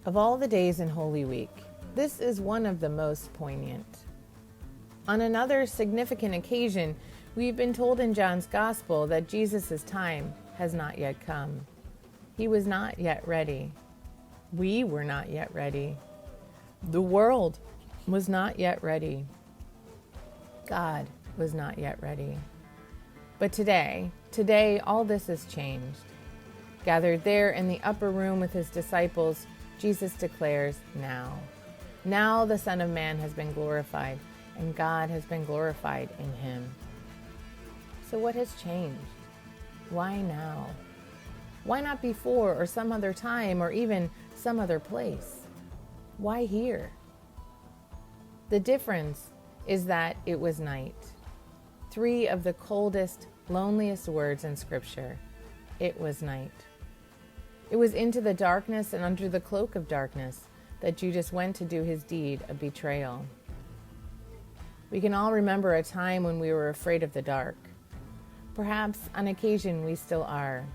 Of all the days in Holy Week, this is one of the most poignant. On another significant occasion, we've been told in John's Gospel that Jesus' time has not yet come. He was not yet ready. We were not yet ready. The world was not yet ready. God was not yet ready. But today, all this has changed. Gathered there in the upper room with his disciples, Jesus declares, now the Son of Man has been glorified, and God has been glorified in him. So what has changed? Why now? Why not before or some other time or even some other place? Why here? The difference is that it was night. 3 of the coldest, loneliest words in Scripture. It was night. It was into the darkness and under the cloak of darkness that Judas went to do his deed of betrayal. We can all remember a time when we were afraid of the dark. Perhaps on occasion we still are.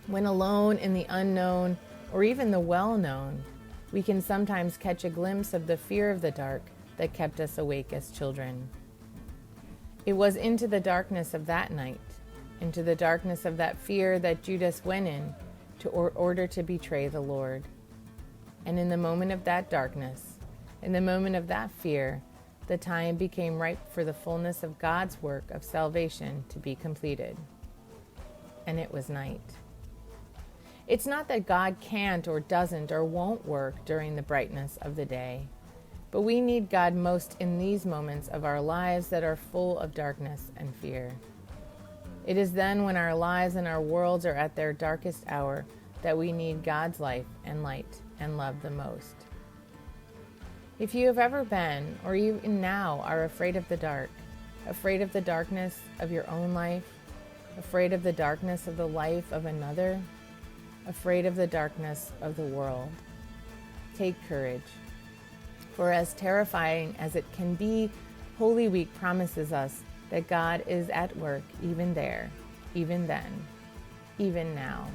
When alone in the unknown or even the well-known, we can sometimes catch a glimpse of the fear of the dark that kept us awake as children. It was into the darkness of that night, into the darkness of that fear that Judas went in to order to betray the Lord. And in the moment of that darkness, in the moment of that fear, the time became ripe for the fullness of God's work of salvation to be completed. And it was night. It's not that God can't or doesn't or won't work during the brightness of the day, but we need God most in these moments of our lives that are full of darkness and fear. It is then when our lives and our worlds are at their darkest hour that we need God's life and light and love the most. If you have ever been, or even now are afraid of the dark, afraid of the darkness of your own life, afraid of the darkness of the life of another, afraid of the darkness of the world, take courage. For as terrifying as it can be, Holy Week promises us that God is at work even there, even then, even now.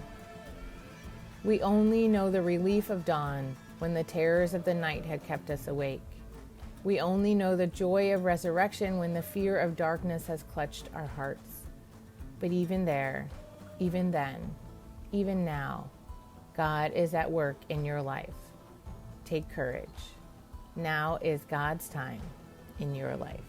We only know the relief of dawn when the terrors of the night had kept us awake. We only know the joy of resurrection when the fear of darkness has clutched our hearts. But even there, even then, even now, God is at work in your life. Take courage. Now is God's time in your life.